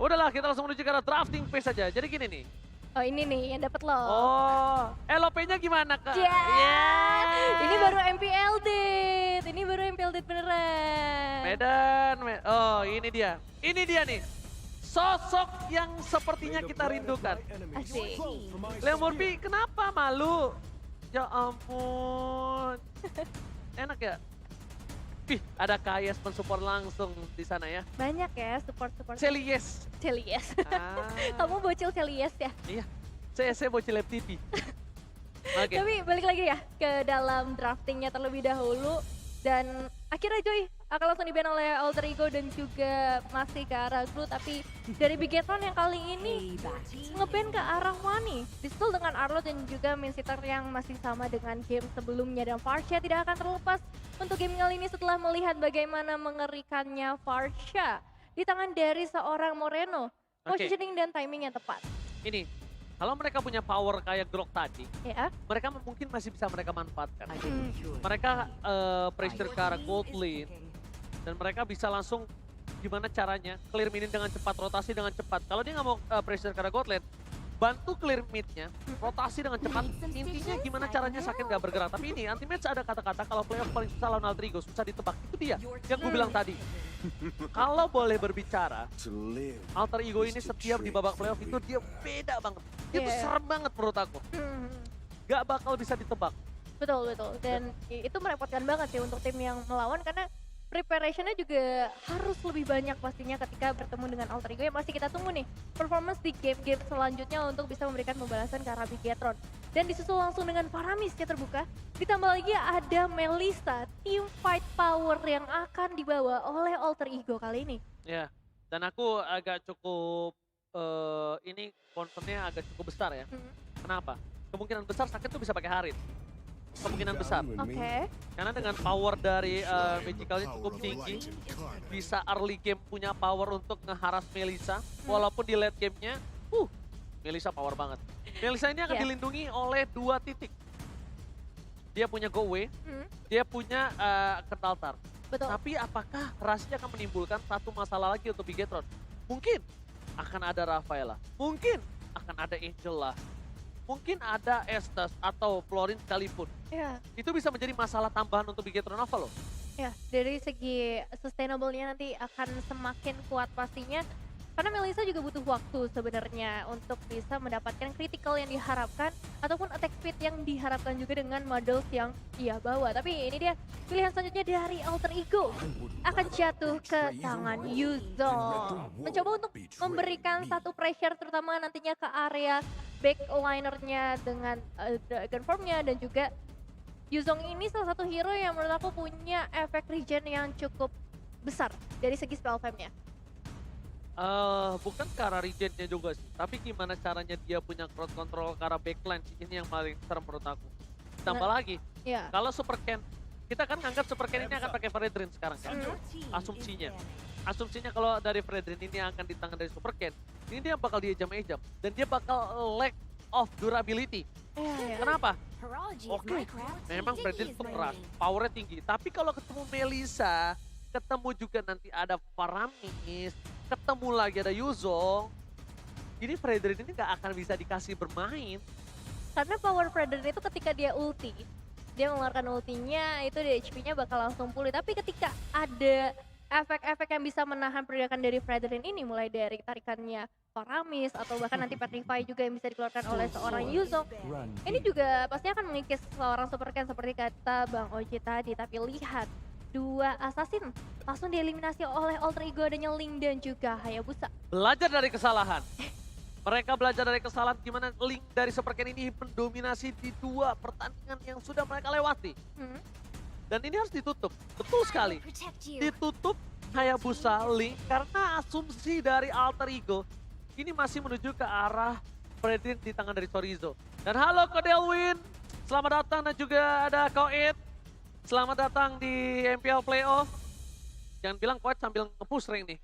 Udahlah kita langsung menuju ke arah drafting phase saja. Jadi gini nih. Oh ini nih yang dapat lo. Oh, LOP-nya gimana Kak? Ini baru MPL date. Ini baru MPL date beneran. Medan. Oh ini dia. Ini dia nih. Sosok yang sepertinya kita rindukan. Asik. Leo Murphy, kenapa malu? Ya ampun. Enak ya? Wih, ada KS mensupport langsung di sana ya. Banyak ya support-support. Celies. Celies. Ah, Kamu bocil Celies ya? iya, saya bocil Lab TV. Oke. Tapi balik lagi ya ke dalam draftingnya terlebih dahulu. Dan akhirnya Joy akan langsung di-ban oleh Alter Ego dan juga masih ke arah Groot. Tapi dari Bigetron yang kali ini nge-ban ke arah Wani. Disitu dengan Arlo dan juga Minsitter yang masih sama dengan game sebelumnya. Dan Farsha tidak akan terlepas untuk game kali ini setelah melihat bagaimana mengerikannya Farsha di tangan dari seorang Moreno. Oke. Positioning dan timing yang tepat. Ini, kalau mereka punya power kayak Grok tadi, Ya. mereka mungkin masih bisa mereka manfaatkan. Hmm. Mereka pressure ke arah gold lane, dan mereka bisa langsung gimana caranya clear mid dengan cepat, rotasi dengan cepat. Kalau dia nggak mau pressure ke arah gold lane, bantu clear mid-nya, rotasi dengan cepat. Intinya gimana caranya Saken nggak bergerak. Tapi ini anti-match ada kata-kata kalau playoff paling susah lawan Alter Ego, susah ditebak. Itu dia yang gue bilang tadi. Kalau boleh berbicara, Alter Ego ini setiap di babak playoff itu dia beda banget. Dia tuh Yeah. serem banget menurut aku. Hmm. Gak bakal bisa ditebak. Betul, betul. Dan itu merepotkan banget sih untuk tim yang melawan karena preparationnya juga harus lebih banyak pastinya ketika bertemu dengan Alter Ego yang masih kita tunggu nih performance di game-game selanjutnya untuk bisa memberikan pembalasan ke arah Bigetron. Dan disusul langsung dengan Paramis yang terbuka. Ditambah lagi ada Melissa, team fight power yang akan dibawa oleh Alter Ego kali ini. Ya, dan aku agak cukup, ini concernnya agak cukup besar ya. Hmm. Kenapa? Kemungkinan besar Saken tuh bisa pakai Harit. Kemungkinan besar. Oke. Karena dengan power dari Magicalnya cukup tinggi, bisa early game punya power untuk ngeharas Melissa. Walaupun di late gamenya, Melissa power banget. Melissa ini akan Iya. dilindungi oleh 2 titik. Dia punya go away, Hmm. dia punya Kentaltar. Betul. Tapi apakah Rashnya akan menimbulkan satu masalah lagi untuk Bigetron? Mungkin akan ada Rafaela, mungkin akan ada Angela, mungkin ada Estes atau Florin sekalipun. Ya. Itu bisa menjadi masalah tambahan untuk Bigetron Nova loh. Ya, dari segi sustainable-nya nanti akan semakin kuat pastinya. Karena Melissa juga butuh waktu sebenarnya untuk bisa mendapatkan critical yang diharapkan ataupun attack speed yang diharapkan juga dengan models yang ia bawa. Tapi ini dia pilihan selanjutnya dari Alter Ego akan jatuh ke tangan Yuzong. Mencoba untuk memberikan satu pressure terutama nantinya ke area backlinernya dengan Dragon Form-nya dan juga Yuzong ini salah satu hero yang menurut aku punya efek regen yang cukup besar dari segi spell fame-nya. Bukan ke arah regennya juga sih, tapi gimana caranya dia punya crowd control ke arah backline sih, ini yang paling serem menurut aku. Tambah lagi, Ya. kalau Super Ken, kita kan nganggap Super Ken ini akan pakai Fredrin sekarang kan? Asumsinya. Asumsinya kalau dari Fredrin ini akan di tangan dari Super Ken, ini dia bakal diejam-ejam. Dan dia bakal lack of durability. Ya. Kenapa? Oke, memang Fredrin itu keras, powernya tinggi. Tapi kalau ketemu Melissa, ketemu juga nanti ada Paramis, ketemu lagi ada Yuzong, ini Fredrin ini gak akan bisa dikasih bermain. Karena power Predator itu ketika dia ulti, dia mengeluarkan ultinya itu di HP-nya bakal langsung pulih. Tapi ketika ada efek-efek yang bisa menahan pergerakan dari Predator ini mulai dari tarikannya Paramis atau bahkan nanti Petrify juga yang bisa dikeluarkan oleh seorang Yuzong. Ini juga pasti akan mengikis seorang Super Ken seperti kata Bang Oji tadi. Tapi lihat, 2 assassin langsung dieliminasi oleh Alter Ego adanya Link dan juga Hayabusa. Belajar dari kesalahan. Mereka belajar dari kesalahan gimana Link dari Super Ken ini mendominasi di 2 pertandingan yang sudah mereka lewati. Dan ini harus ditutup, betul sekali. Ditutup Hayabusa Link karena asumsi dari Alter Ego ini masih menuju ke arah Fredrin di tangan dari Chorizo. Dan halo Kodelwin, selamat datang dan juga ada Koit. Selamat datang di MPL Playoff. Jangan bilang Koit sambil nge-push rank nih.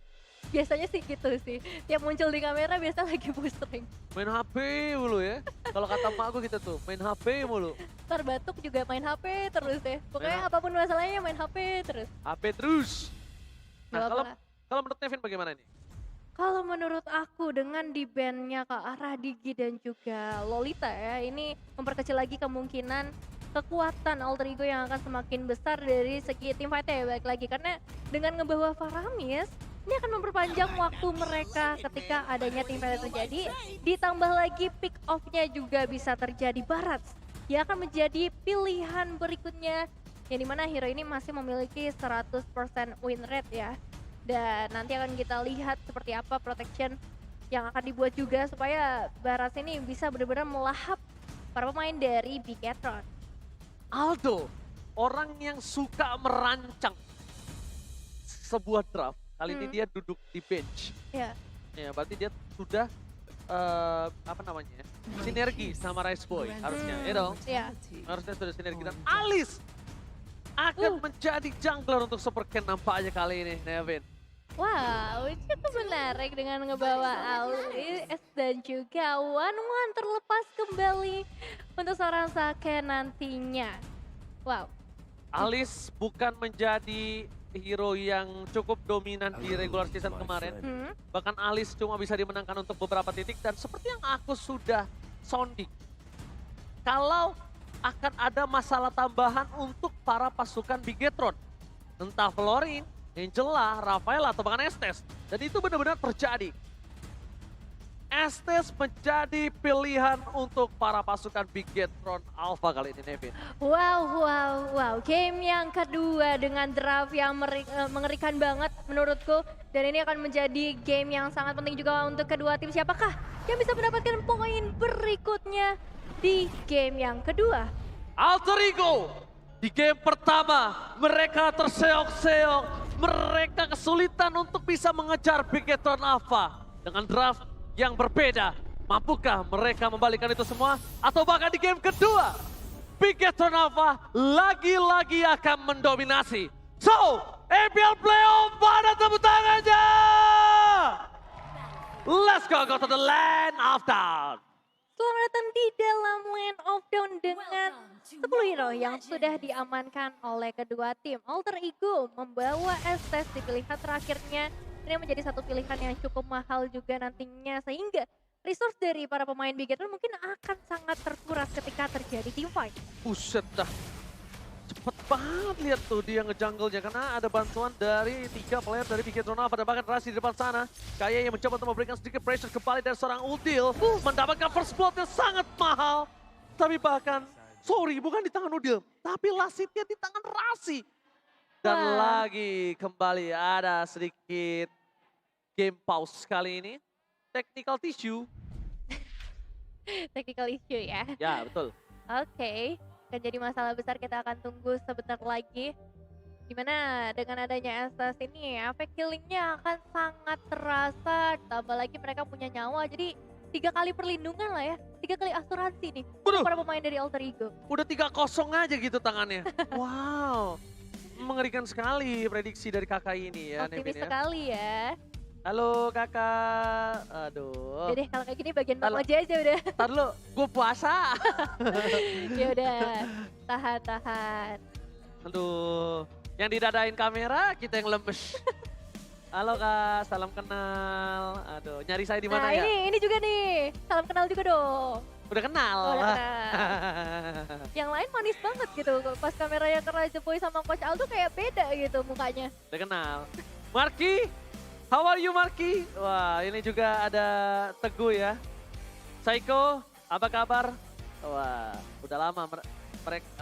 Biasanya sih gitu sih, tiap muncul di kamera biasa lagi boostering. Main HP mulu ya. Kalau kata emak gue gitu tuh, main HP mulu. Ntar batuk juga main HP terus ya. Pokoknya Main apapun masalahnya main HP terus. HP terus. Nah Gak kalau apa-apa. kalau menurut Nevin bagaimana nih? Kalau menurut aku dengan di-ban-nya Kak Radigi dan juga Lolita ya, ini memperkecil lagi kemungkinan kekuatan alter ego yang akan semakin besar dari segi tim fight ya, balik lagi. Karena dengan ngebawa Faramis, ini akan memperpanjang waktu mereka ketika adanya tim fight terjadi, ditambah lagi pick off-nya juga bisa terjadi. Barat yang akan menjadi pilihan berikutnya, yang dimana hero ini masih memiliki 100% win rate ya. Dan nanti akan kita lihat seperti apa protection yang akan dibuat juga supaya Baras ini bisa benar-benar melahap para pemain dari Bigetron. Aldo, orang yang suka merancang sebuah draft, kali ini dia duduk di bench. Ya, Ya, berarti dia sudah apa namanya ya, sinergi sama Rice Boy harusnya, ya dong? ya. Harusnya sudah sinergi dan Alice akan menjadi jungler untuk Super Ken nampaknya kali ini, Nevin. Wow, cukup menarik dengan ngebawa Alice dan juga One terlepas kembali untuk seorang Sake nantinya. Wow. Alice bukan menjadi hero yang cukup dominan di regular season kemarin. Bahkan Alice cuma bisa dimenangkan untuk beberapa titik dan seperti yang aku sudah sounding. Kalau akan ada masalah tambahan untuk para pasukan Bigetron. Entah Florin, Angela, Rafael atau bahkan Estes. Dan itu benar-benar terjadi. Estes menjadi pilihan untuk para pasukan Bigetron Alpha kali ini, Nevin. Wow. Game yang kedua dengan draft yang mengerikan banget menurutku. Dan ini akan menjadi game yang sangat penting juga untuk kedua tim. Siapakah yang bisa mendapatkan poin berikutnya di game yang kedua? Alter Ego, di game pertama mereka terseok-seok. Mereka kesulitan untuk bisa mengejar Bigetron Alpha. Dengan draft yang berbeda, mampukah mereka membalikan itu semua? Atau bahkan di game kedua, Bigetron Alpha lagi-lagi akan mendominasi. So, EPL Playoff, pada tepuk tangannya! Let's go to the land of down. Selamat datang di dalam Land of Dawn dengan 10 hero yang sudah diamankan oleh kedua tim. Alter Ego membawa Estes di pilihan terakhirnya. Ini menjadi satu pilihan yang cukup mahal juga nantinya, sehingga resource dari para pemain Bigetron mungkin akan sangat terkuras ketika terjadi team fight. Buset dah. Cepet banget lihat tuh dia ngejungle-nya karena ada bantuan dari 3 player dari Bigetron Alpha dan bahkan Rasi di depan sana. Kayaknya yang mencoba untuk memberikan sedikit pressure kembali dari seorang Udil. Mendapatkan first blood yang sangat mahal. Tapi bahkan, sorry bukan di tangan Udil, tapi lasitnya di tangan Rasi. Dan lagi kembali ada sedikit game pause kali ini. Technical tissue. Technical issue ya. Ya betul. Oke, akan jadi masalah besar, kita akan tunggu sebentar lagi. Dimana dengan adanya Estes ini, efek healingnya akan sangat terasa. Tambah lagi mereka punya nyawa, jadi 3 kali perlindungan lah ya. 3 kali asuransi nih untuk para pemain dari Alter Ego. Udah 3-0 aja gitu tangannya. Wow. Mengerikan sekali prediksi dari kakak ini ya, Optimis Nevin ya. sekali ya. Halo kakak. Aduh. Jadi kalau kayak gini bagian Bang Oji aja udah. Ntar dulu, gue puasa. Ya udah, tahan. Aduh. Yang didadain kamera, kita yang lemes. Halo kak, salam kenal. Aduh, nyari saya di mana Nah ya? ini juga nih, salam kenal juga dong. Udah kenal. Oh, udah kenal. Yang lain manis banget gitu, pas kameranya ke Raja Boy sama Coach Aldo kayak beda gitu mukanya. Udah kenal. Marky, how are you Marky? Wah, ini juga ada Teguh ya. Saiko, apa kabar? Wah, udah lama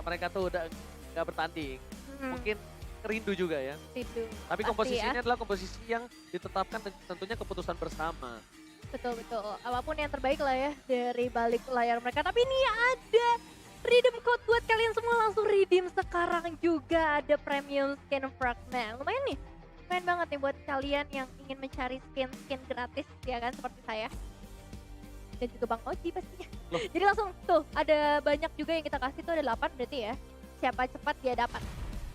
mereka tuh udah nggak bertanding. Mungkin rindu juga ya. Rindu. Tapi Pasti komposisinya ya. adalah komposisi yang ditetapkan dan tentunya keputusan bersama. Betul. Apapun yang terbaik lah ya dari balik layar mereka. Tapi ini ada redeem code buat kalian semua, langsung redeem sekarang juga. Ada premium skin fragment. Lumayan nih. Lumayan banget nih buat kalian yang ingin mencari skin gratis ya kan, seperti saya. Dan juga Bang Oji pastinya. Jadi langsung tuh ada banyak juga yang kita kasih tuh, ada 8 berarti ya. Siapa cepat dia dapat.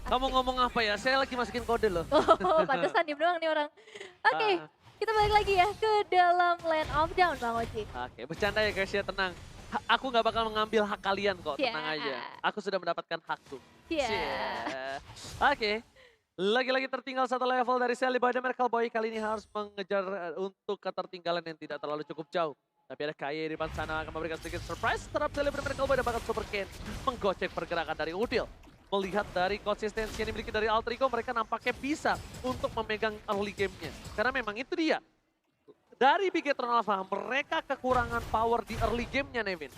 Kamu ngomong apa ya? Saya lagi masukin kode loh. Oh, pantesan diem doang nih orang. Oke, kita balik lagi ya ke dalam Land of Dawn, Bang Oji. Oke, bercanda ya guys ya, tenang. Aku nggak bakal mengambil hak kalian kok, tenang aja. Aku sudah mendapatkan hakku. Iya. Cie. Oke, Lagi-lagi tertinggal satu level dari Sally Boy dan Miracle Boy. Kali ini harus mengejar untuk ketertinggalan yang tidak terlalu cukup jauh. Tapi ada Kaye di depan sana akan memberikan sedikit surprise terhadap Sally Boy dan Miracle Boy dan bahkan Super Ken menggocek pergerakan dari Udil. Melihat dari konsistensi yang dimiliki dari Alter Ego, mereka nampaknya bisa untuk memegang early game-nya. Karena memang itu dia. Dari Bigetron Alpha, mereka kekurangan power di early game-nya, Nevin.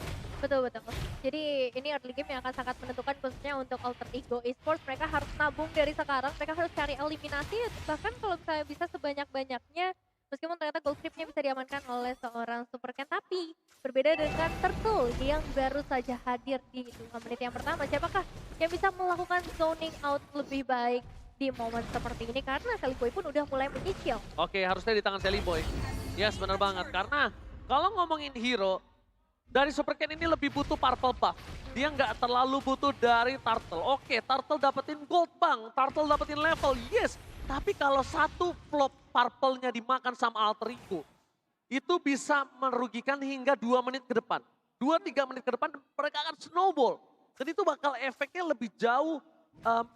Betul, betul. Jadi ini early game yang akan sangat menentukan khususnya untuk Alter Ego Esports. Mereka harus nabung dari sekarang, mereka harus cari eliminasi. Bahkan kalau misalnya bisa sebanyak-banyaknya, meskipun ternyata gold creep-nya bisa diamankan oleh seorang Super Ken. Tapi berbeda dengan Turtle yang baru saja hadir di 2 menit yang pertama. Siapakah yang bisa melakukan zoning out lebih baik di momen seperti ini? Karena Sally Boy pun udah mulai menyicil. Oke, harusnya di tangan Sally Boy. Yes, benar banget. Karena kalau ngomongin hero, dari Super Ken ini lebih butuh purple buff. Dia nggak terlalu butuh dari Turtle. Oke, Turtle dapetin gold bang, Turtle dapetin level, yes. Tapi kalau satu flop purple-nya dimakan sama Alter Ego, itu bisa merugikan hingga 2 menit ke depan. 2-3 menit ke depan mereka akan snowball. Dan itu bakal efeknya lebih jauh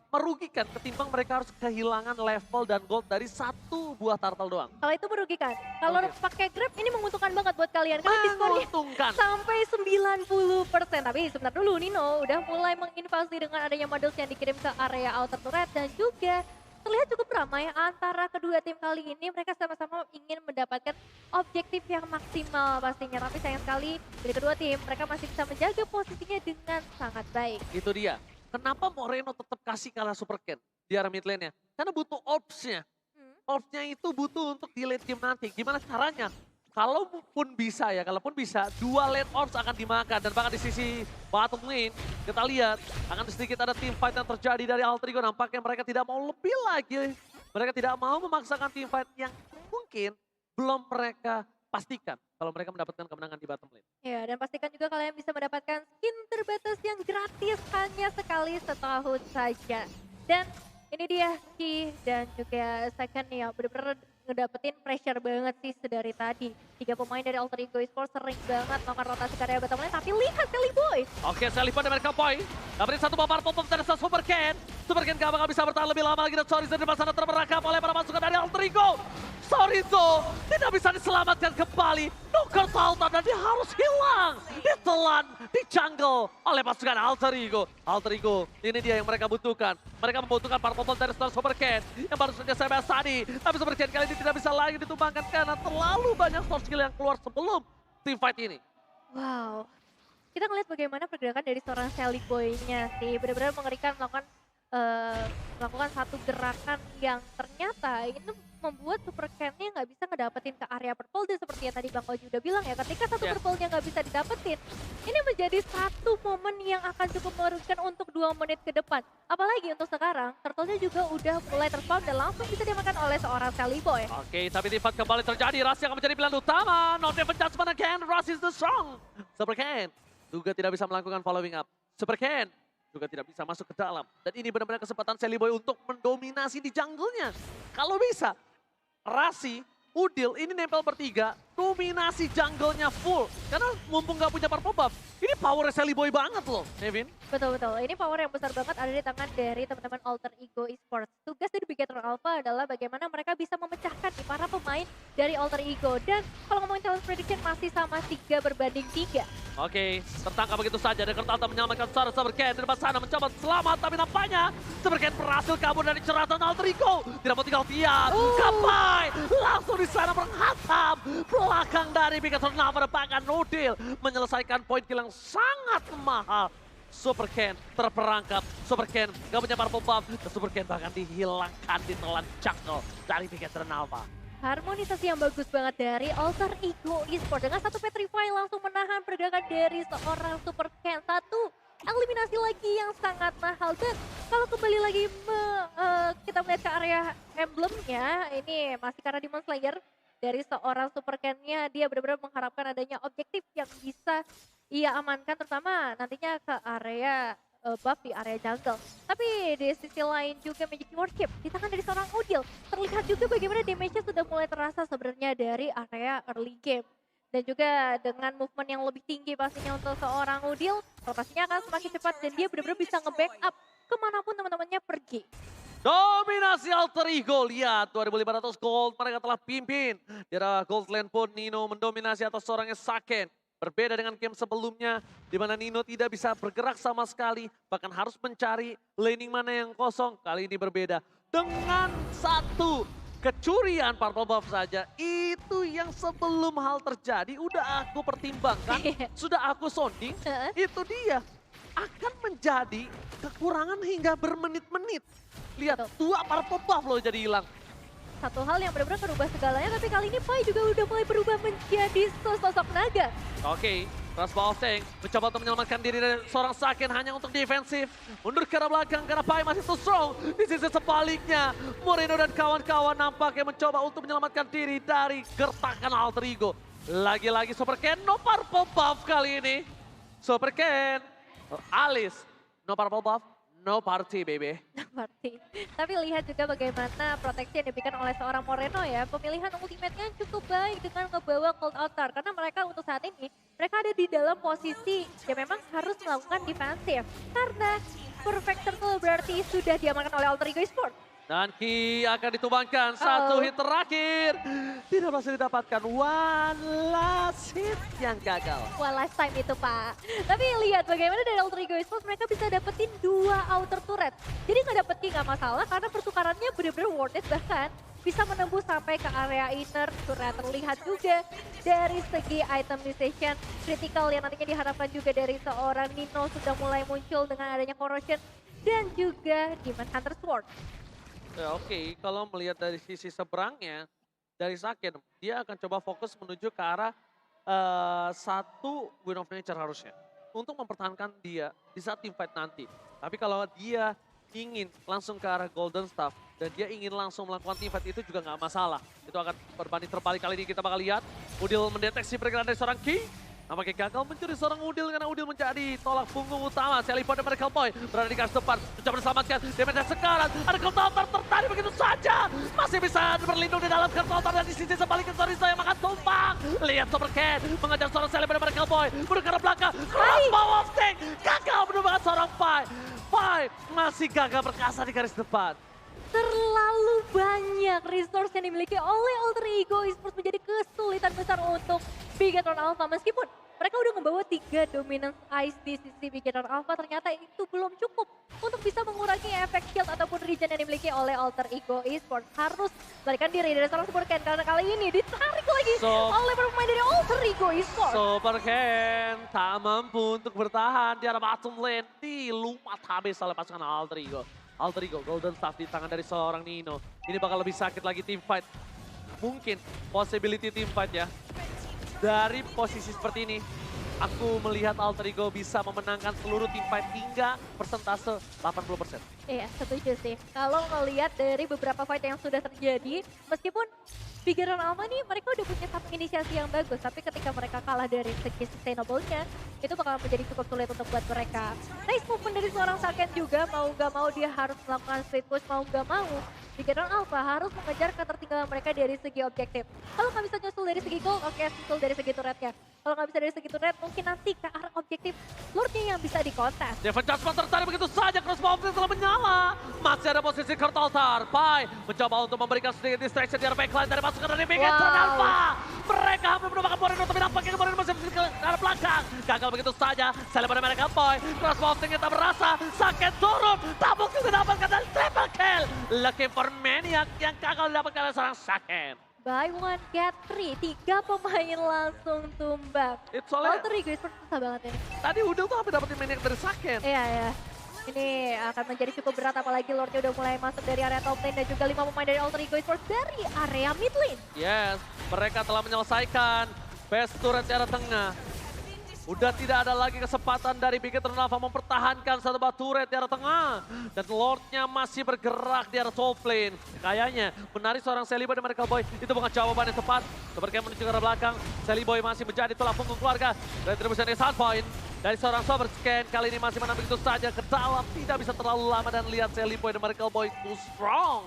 merugikan ketimbang mereka harus kehilangan level dan gold dari satu buah turtle doang. Kalau itu merugikan. Kalau Oke. pakai Grab ini menguntungkan banget buat kalian karena diskonnya Menguntungkan. sampai 90%. Tapi sebentar dulu, Nino udah mulai menginvasi dengan adanya models yang dikirim ke area outer turret dan juga terlihat cukup ramai antara kedua tim kali ini. Mereka sama-sama ingin mendapatkan objektif yang maksimal pastinya. Tapi sayang sekali dari kedua tim mereka masih bisa menjaga posisinya dengan sangat baik. Itu dia. Kenapa Moreno tetap kasih kalah Super Ken di arah mid lane-nya? Karena butuh orbs-nya. Hmm. Orbs-nya itu butuh untuk di late game nanti. Gimana caranya? Kalaupun bisa ya, kalaupun bisa, 2 late orbs akan dimakan. Dan bahkan di sisi bottom lane, kita lihat akan sedikit ada team fight yang terjadi dari Alter Ego. Nampaknya mereka tidak mau lebih lagi. Mereka tidak mau memaksakan team fight yang mungkin belum mereka pastikan kalau mereka mendapatkan kemenangan di bottom lane. Ya, dan pastikan juga kalian bisa mendapatkan skin terbatas yang gratis hanya sekali setahun saja. Dan ini dia Ki dan juga Second ya, bener-bener ngedapetin pressure banget sih sedari tadi. 3 pemain dari Alter Ego Esports sering banget melakukan rotasi ke area bottom lane, tapi lihat Sally Boy. Oke, saya lihat dari Miracle Boy. Dapetin satu bumper pop-up dari Super Ken. Super Ken gak bakal bisa bertahan lebih lama lagi dan Chorizo di depan sana terperangkap oleh para pasukan dari Alter Ego. Chorizo tidak bisa diselamatkan kembali. Nuker Sultan dan dia harus hilang. Ditelan di jungle oleh pasukan Alter Ego. Alter Ego, ini dia yang mereka butuhkan. Mereka membutuhkan para pop-up dari Super Ken yang baru saja saya bahas tadi. Tapi Super Ken kali ini tidak bisa lagi ditumbangkan karena terlalu banyak source skill yang keluar sebelum team fight ini. Wow. Kita ngeliat bagaimana pergerakan dari seorang Sally Boy-nya sih. Benar-benar mengerikan melakukan satu gerakan yang ternyata itu membuat Super Ken-nya nggak bisa ngedapetin ke area purple. Dan seperti yang tadi Bang Oji udah bilang ya, ketika satu Ya. purple-nya nggak bisa didapetin, ini menjadi satu momen yang akan cukup merugikan untuk 2 menit ke depan. Apalagi untuk sekarang, turtle-nya juga udah mulai terspawn dan langsung bisa dimakan oleh seorang Sally Boy. Oke, tapi team fight kembali terjadi. Rasi akan menjadi pilihan utama. Not even judgment again. Rasi is the strong. Super Ken juga tidak bisa melakukan following up. Super Ken juga tidak bisa masuk ke dalam. Dan ini benar-benar kesempatan Sally Boy untuk mendominasi di jungle-nya. Kalau bisa, Rasi, Udil, ini nempel bertiga, dominasi jungle-nya full. Karena mumpung nggak punya purple buff, ini power Sally Boy banget loh, Nevin. Betul-betul, ini power yang besar banget ada di tangan dari teman-teman Alter Ego Esports. Tugas dari Bigetron Alpha adalah bagaimana mereka bisa memecahkan nih para pemain dari Alter Ego. Dan kalau ngomongin challenge prediction masih sama 3-3. Oke, tertangkap begitu saja. Dan Kertanta menyelamatkan seorang Super Ken di depan sana mencoba selamat. Tapi nampaknya Super Ken berhasil kabur dari ceratan Alter Ego. Tidak mau tinggal diam. Kapai langsung di sana menghantam belakang dari Bigetron Alpha. Bahkan Udil menyelesaikan poin kill yang sangat mahal. Super Ken terperangkap. Super Ken gak punya purple buff. Dan Super Ken bahkan dihilangkan di telan jungle dari Bigetron Alpha. Harmonisasi yang bagus banget dari Alter Ego Esports. Dengan satu Petrify langsung menahan pergerakan dari seorang Super Ken. Satu eliminasi lagi yang sangat mahal. Dan kalau kembali lagi kita melihat ke area emblemnya, ini masih karena Demon Slayer dari seorang Super Ken-nya. Dia benar-benar mengharapkan adanya objektif yang bisa ia amankan, terutama nantinya ke area buff di area jungle. Tapi di sisi lain juga Magic Worship di tangan dari seorang Udil. Terlihat juga bagaimana damage-nya sudah mulai terasa sebenarnya dari area early game. Dan juga dengan movement yang lebih tinggi pastinya untuk seorang Udil, rotasinya akan semakin cepat dan dia benar-benar bisa nge-backup kemanapun teman-temannya pergi. Dominasi Alter Ego, lihat 2.500 gold mereka telah pimpin. Di arah gold lane pun Nino mendominasi atas seorangnya Saken. Berbeda dengan game sebelumnya, di mana Nino tidak bisa bergerak sama sekali, bahkan harus mencari laning mana yang kosong. Kali ini berbeda, dengan satu kecurian purple buff saja, itu yang sebelum hal terjadi udah aku pertimbangkan, sudah aku sounding, itu dia akan menjadi kekurangan hingga bermenit-menit. Lihat, dua purple buff loh jadi hilang. Satu hal yang benar-benar merubah segalanya, tapi kali ini Pai juga udah mulai berubah menjadi sosok naga. Oke, Crossbow of Tank mencoba untuk menyelamatkan diri dari seorang Saken hanya untuk defensif. Mundur ke arah belakang karena Pai masih too strong. Di sisi sebaliknya, Moreno dan kawan-kawan nampaknya mencoba untuk menyelamatkan diri dari gertakan Alter Ego. Lagi-lagi Super Ken, no purple buff kali ini. Super Ken, Alice, no purple buff. No party, baby. No party. Tapi lihat juga bagaimana proteksi yang diberikan oleh seorang Moreno ya. Pemilihan ultimate-nya cukup baik dengan ngebawa Cold Altar. Karena mereka untuk saat ini, mereka ada di dalam posisi yang memang harus melakukan defensif. Karena perfect circle berarti sudah diamankan oleh Alter Ego Esports. Dan Ki akan ditumbangkan, satu hit terakhir. Tidak berhasil didapatkan, one last hit yang gagal. One last time itu Pak. Tapi lihat bagaimana dari Alter Ego Esports mereka bisa dapetin 2 outer turret. Jadi nggak dapet Ki nggak masalah karena pertukarannya benar-benar worth it. Bahkan bisa menembus sampai ke area inner turret. Terlihat juga dari segi itemization critical yang nantinya diharapkan juga dari seorang Nino sudah mulai muncul dengan adanya corrosion. Dan juga Demon Hunter Sword. Ya, oke, kalau melihat dari sisi seberangnya, dari Saken, dia akan coba fokus menuju ke arah satu Win of Nature harusnya. Untuk mempertahankan dia di saat teamfight nanti. Tapi kalau dia ingin langsung ke arah Golden Staff, dan dia ingin langsung melakukan teamfight itu juga nggak masalah. Itu akan berbanding terbalik kali ini kita bakal lihat. Udil mendeteksi pergerakan dari seorang Ki. Nampaknya gagal mencuri seorang Udil karena Udil menjadi tolak punggung utama. Selipon dan Miracle Boy berada di garis depan. Mencoba diselamatkan. Damage sekarang. Ada Counter tertarik begitu saja. Masih bisa berlindung di dalam Counter dan di sisi sebaliknya Sorisa yang makan tumpang. Lihat Super Ken mengajar seorang Selipon dan Miracle Boy. Mundur ke arah belakang. Crossbow of Tank. Gagal menumbangkan seorang Pai. Pai masih gagal berkasa di garis depan. Terlalu banyak resource yang dimiliki oleh Alter Ego Esports menjadi kesulitan besar untuk Bigetron Alpha. Meskipun mereka udah membawa 3 dominance ice di sisi Bigetron Alpha, ternyata itu belum cukup untuk bisa mengurangi efek shield ataupun regen yang dimiliki oleh Alter Ego Esports. Harus balikan diri dari seorang Super Ken karena kali ini ditarik lagi oleh pemain dari Alter Ego Esports. Super Ken tak mampu untuk bertahan di arah bottom lane, dilumat habis oleh pasukan Alter Ego. Alter Ego, Golden Staff di tangan dari seorang Nino. Ini bakal lebih sakit lagi team fight. Mungkin possibility team fight ya. Dari posisi seperti ini, aku melihat Alter Ego bisa memenangkan seluruh team fight hingga persentase 80%. Iya, setuju sih. Kalau ngelihat dari beberapa fight yang sudah terjadi, meskipun Bigetron Alpha nih mereka udah punya satu inisiasi yang bagus, tapi ketika mereka kalah dari segi sustainable-nya, itu bakal menjadi cukup sulit untuk buat mereka. Nice movement dari seorang Saken juga, mau gak mau dia harus melakukan split push, mau gak mau. Bigetron Alpha harus mengejar ketertinggalan mereka dari segi objektif. Kalau nggak bisa nyusul dari segi gold, oke nyusul dari segi turretnya. Kalau nggak bisa dari segi turret, mungkin nanti ke arah objektif Lordnya yang bisa dikontes. Devon Judgment tertarik begitu saja, Crossbow telah menyala. Masih ada posisi Kurt Altar. Pai mencoba untuk memberikan sedikit distraction di arah backline dari pasukan dari Bigetron Alpha. Mereka hampir menemukan Moreno, tapi nampaknya Moreno masih ke arah belakang. Gagal begitu saja, saling pada mereka Boy. Crossbow kita berasa, sakit turun. Tabuk juga dapatkan dan triple kill. Looking for Maniac yang gagal didapatkan oleh seorang Saken. Buy one get 3, 3 pemain langsung tumbang. Alter Ego Esports susah banget ini. Tadi Udil tuh hampir dapetin Maniac dari Saken. Iya, iya. Ini akan menjadi cukup berat apalagi Lordnya udah mulai masuk dari area top lane dan juga 5 pemain dari Alter Ego Esports dari area mid lane. Yes, mereka telah menyelesaikan best turret di arah tengah. Udah tidak ada lagi kesempatan dari Bigetron Alpha mempertahankan satu buah turret di arah tengah. Dan Lordnya masih bergerak di arah top lane. Kayaknya menarik seorang Sally Boy dan Miracle Boy itu bukan jawaban yang tepat. Seperti menuju ke arah belakang, Sally Boy masih menjadi tulang punggung keluarga. Retribution dari Sunpoint dari seorang Super Scan kali ini masih menang begitu saja ke dalam. Tidak bisa terlalu lama dan lihat Sally Boy dan Miracle Boy too strong.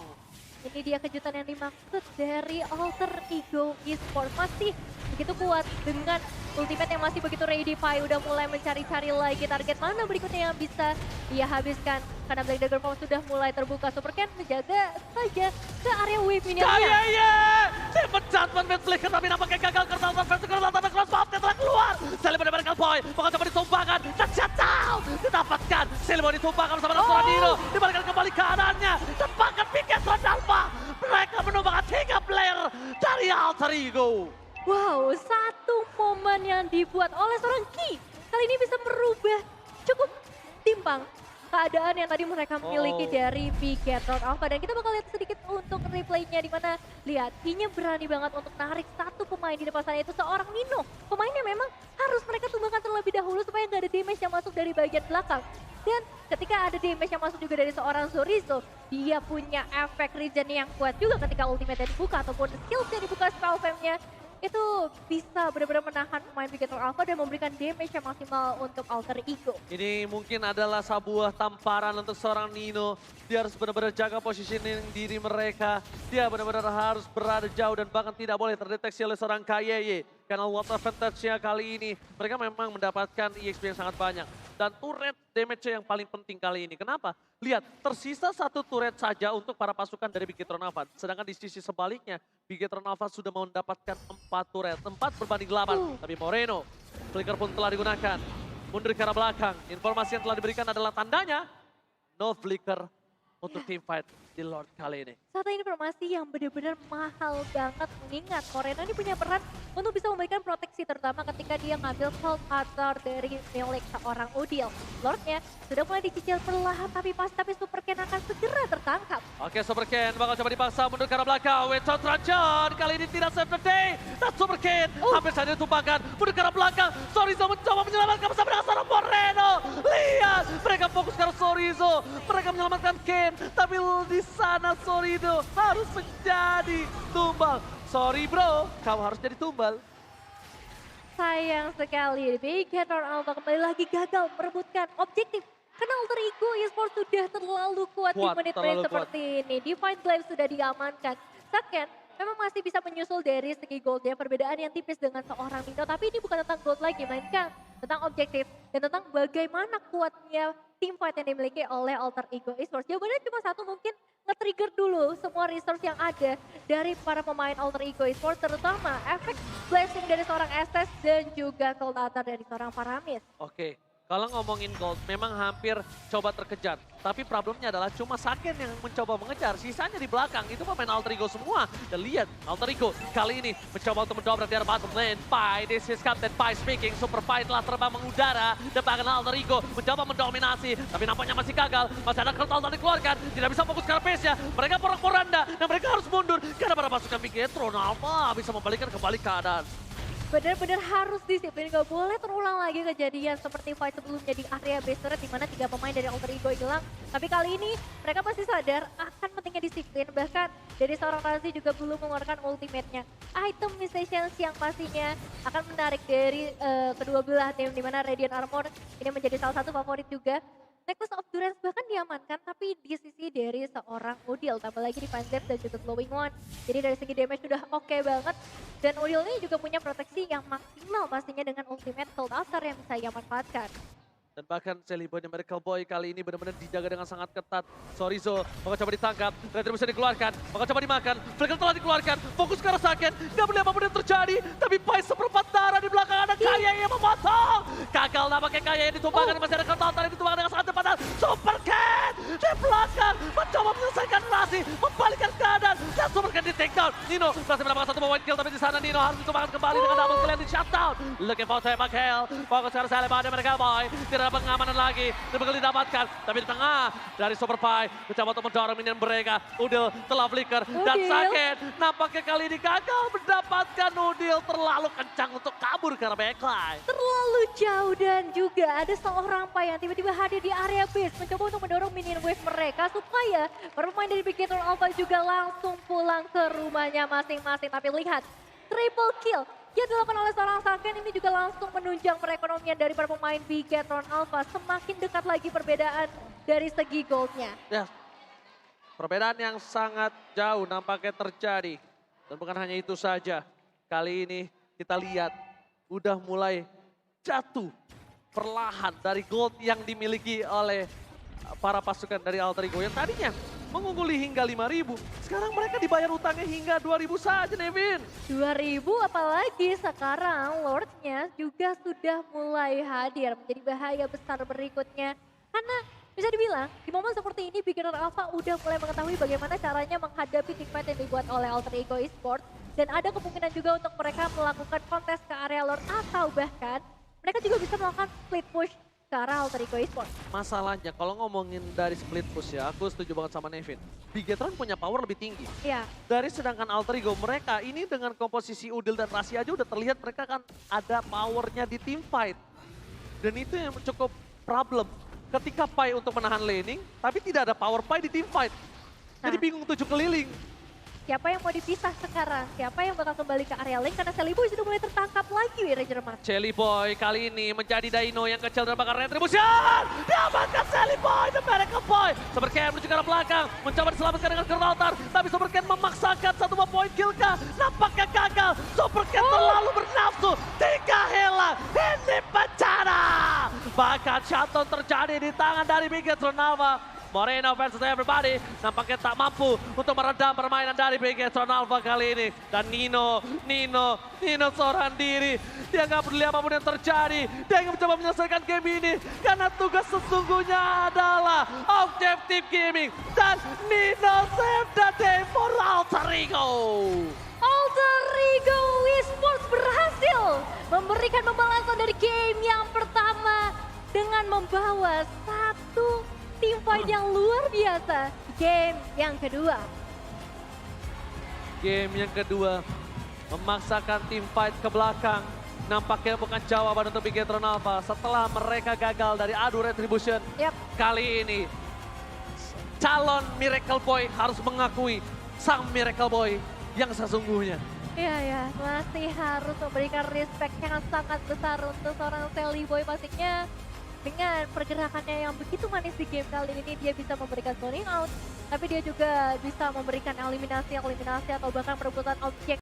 Ini dia kejutan yang dimaksud dari Alter Ego Esports. Masih begitu kuat dengan ultimate yang masih begitu ready. Pai udah mulai mencari-cari lagi target mana berikutnya yang bisa dia habiskan. karena Black Dagger Force sudah mulai terbuka. Super Ken menjaga saja ke area wave minionnya. Kayaknya Demon Judgment Match Flicker tapi nampaknya gagal karena vertical tapi crossbow telah keluar. Celeborn dari Medical Boy bakal coba ditumpahkan dan shutdown didapatkan. Celeborn ditumpahkan bersama Nasura Nino dibalikan kembali keadaannya dan bahkan Bigetron Alpha mereka menumbangkan 3 player dari Alter Ego. Wow, satu momen yang dibuat oleh seorang Ki kali ini bisa merubah cukup timpang keadaan yang tadi mereka miliki dari Bigetron Alpha. Dan kita bakal lihat sedikit untuk replaynya di mana lihat Ki-nya berani banget untuk narik satu pemain di depan sana, itu seorang Nino. Pemainnya memang harus mereka tumbangkan terlebih dahulu supaya nggak ada damage yang masuk dari bagian belakang. Dan ketika ada damage yang masuk juga dari seorang Chorizo, dia punya efek regen yang kuat juga ketika ultimate-nya dibuka ataupun skills-nya dibuka, spell fam-nya itu bisa benar-benar menahan pemain Bigetron Alpha dan memberikan damage yang maksimal untuk Alter Ego. Ini mungkin adalah sebuah tamparan untuk seorang Nino. Dia harus benar-benar jaga positioning diri mereka. Dia benar-benar harus berada jauh dan bahkan tidak boleh terdeteksi oleh seorang KYY. Karena water advantage-nya kali ini mereka memang mendapatkan EXP yang sangat banyak. Dan turret damage yang paling penting kali ini. Kenapa? Lihat, tersisa 1 turret saja untuk para pasukan dari Bigetron Alpha. Sedangkan di sisi sebaliknya, Bigetron Alpha sudah mendapatkan 4 turret. 4 berbanding 8. Tapi Moreno, flicker pun telah digunakan. Mundur ke arah belakang. Informasi yang telah diberikan adalah tandanya no flicker untuk teamfight di Lord kali ini. Satu informasi yang benar-benar mahal banget, mengingat Moreno ini punya peran untuk bisa memberikan proteksi terutama ketika dia ngambil Cold Cutter dari milik seorang Udil. Lordnya sudah mulai dicicil perlahan tapi Super Ken akan segera tertangkap. Oke, Super Ken bakal coba dipaksa mundur ke arah belakang. Without Rajan kali ini tidak save the day. Dan Super Ken hampir saja ditumpahkan mundur ke arah belakang. Chorizo mencoba menyelamatkan bersama dengan seorang Moreno. Lihat, mereka fokus ke arah Chorizo. Mereka menyelamatkan Ken, tapi di sana Chorizo harus menjadi tumbal. Sorry bro, kamu harus jadi tumbal. Sayang sekali, Bigetron Alpha kembali lagi gagal merebutkan objektif. Karena Alter Ego Esports sudah terlalu kuat di menit-menit seperti ini. Divine Glaive sudah diamankan. Second, memang masih bisa menyusul dari segi goldnya. Perbedaan yang tipis dengan seorang Nino. Tapi ini bukan tentang gold lagi, melainkan tentang objektif. Dan tentang bagaimana kuatnya teamfight yang dimiliki oleh Alter Ego Esports. Jawabannya cuma satu, mungkin nge-trigger dulu semua resource yang ada dari para pemain Alter Ego Esports. Terutama efek blessing dari seorang Estes dan juga Cold Cutter dari seorang Paramis. Oke. Kalau ngomongin gold, memang hampir coba terkejar. Tapi problemnya adalah cuma Saken yang mencoba mengejar. Sisanya di belakang, itu pemain Alter Ego semua. Dan lihat, Alter Ego kali ini mencoba untuk mendobrak di arah bottom lane. Pai, this is Captain Pai speaking. Super Pai telah terbang mengudara. Dan bahkan Alter Ego mencoba mendominasi. Tapi nampaknya masih gagal. Masih ada Kurtal yang dikeluarkan. Tidak bisa fokus ke arah pace-nya. Mereka porak-poranda. Dan mereka harus mundur. Karena para pasukan Bigetron Alpha bisa membalikkan kembali keadaan. Benar-benar harus disiplin, gak boleh terulang lagi kejadian seperti fight sebelumnya di area base turret di mana 3 pemain dari Alter Ego hilang. Tapi kali ini mereka pasti sadar akan pentingnya disiplin, bahkan dari seorang Razi juga belum mengeluarkan ultimate-nya. Item Missions yang pastinya akan menarik dari kedua belah tim, di mana Radiant Armor ini menjadi salah satu favorit juga. Necklace of Durance bahkan diamankan, tapi di sisi dari seorang Udil, tambah lagi di Panzer dan juga Glowing One. Jadi dari segi damage sudah oke banget. Dan Udil ini juga punya proteksi yang maksimal pastinya dengan ultimate Cold Cutter yang bisa ia manfaatkan. Dan bahkan Celeborn yang Miracle Boy kali ini benar-benar dijaga dengan sangat ketat. Chorizo bakal coba ditangkap, Retribution dikeluarkan, bakal coba dimakan. Flicker telah dikeluarkan, fokus ke arah Saken. Gak boleh apapun yang terjadi, tapi Pai seperempat darah di belakang ada Kaya yang memotong. Gagal nampaknya Kaya yang ditumbangkan, masih ada Kurtal yang ditumbangkan dengan sangat cepat. Super Ken di belakang mencoba menyelesaikan Rasi, membalikkan keadaan. Dan Super Ken di take down. Nino masih mendapatkan satu point kill, tapi di sana Nino harus ditumbangkan kembali dengan double kill yang di shutdown. Looking for Tembak Hell, fokus ke arah Celeborn dan Miracle Boy. Tidak ada pengamanan lagi, bakal didapatkan. Tapi di tengah dari Super Pai, mencoba untuk mendorong minion mereka. Udil telah flicker dan Saken nampaknya kali ini gagal mendapatkan Udil terlalu kencang untuk kabur ke arah backline. Terlalu jauh dan juga ada seorang Pai yang tiba-tiba hadir di area base mencoba untuk mendorong minion wave mereka supaya para pemain dari Bigetron Alpha juga langsung pulang ke rumahnya masing-masing. Tapi lihat, triple kill yang dilakukan oleh seorang Saken ini juga langsung menunjang perekonomian dari para pemain Bigetron Alpha. Semakin dekat lagi perbedaan dari segi goldnya. Ya, perbedaan yang sangat jauh nampaknya terjadi. Dan bukan hanya itu saja, kali ini kita lihat udah mulai jatuh perlahan dari gold yang dimiliki oleh para pasukan dari Alter Ego yang tadinya mengungguli hingga 5.000. Sekarang mereka dibayar utangnya hingga 2.000 saja, Nevin. 2000 apalagi sekarang Lordnya juga sudah mulai hadir menjadi bahaya besar berikutnya. Karena bisa dibilang di momen seperti ini Beginner Alpha udah mulai mengetahui bagaimana caranya menghadapi teamfight yang dibuat oleh Alter Ego Esports. Dan ada kemungkinan juga untuk mereka melakukan kontes ke area Lord atau bahkan mereka juga bisa melakukan split push ke arah Alter Ego Esports. Masalahnya kalau ngomongin dari split push ya, aku setuju banget sama Nevin. Bigetron punya power lebih tinggi. Iya. Dari sedangkan Alter Ego mereka ini dengan komposisi Udil dan Rasi aja udah terlihat mereka kan ada powernya di team fight. Dan itu yang cukup problem. Ketika Pai untuk menahan laning, tapi tidak ada power Pai di team fight. Jadi Nah. bingung 7 keliling. Siapa yang mau dipisah sekarang? Siapa yang bakal kembali ke area lane? Karena Sally Boy sudah mulai tertangkap lagi Ranger Mas. Shelly Boy kali ini menjadi Dino yang kecil dan bakar retribution. Diamankan Shelly Boy, The Miracle Boy. Supercam menuju ke arah belakang, mencoba diselamatkan dengan Curl Altar. Tapi Supercam memaksakan satu poin kill kah? Nampaknya gagal. Supercam terlalu bernafsu. 3 hilang, ini bencana. Bahkan shutdown terjadi di tangan dari Bigetron Alpha. Moreno versus everybody, nampaknya tak mampu untuk meredam permainan dari Bigetron Alpha kali ini. Dan Nino seorang diri. Dia nggak peduli apapun yang terjadi. Dia ingin mencoba menyelesaikan game ini. Karena tugas sesungguhnya adalah Objective Gaming. Dan Nino save the day for Alter Ego. Alter Ego Esports berhasil memberikan pembalasan dari game yang pertama dengan membawa satu tim fight yang luar biasa. Game yang kedua. Game yang kedua memaksakan tim fight ke belakang. Nampaknya bukan jawaban untuk Bigetron Alpha setelah mereka gagal dari adu retribution. Yap. Kali ini calon Miracle Boy harus mengakui sang Miracle Boy yang sesungguhnya. Iya ya, masih harus memberikan respect yang sangat besar untuk seorang Sally Boy pastinya. Dengan pergerakannya yang begitu manis di game kali ini, dia bisa memberikan zoning out, tapi dia juga bisa memberikan eliminasi atau bahkan perebutan objek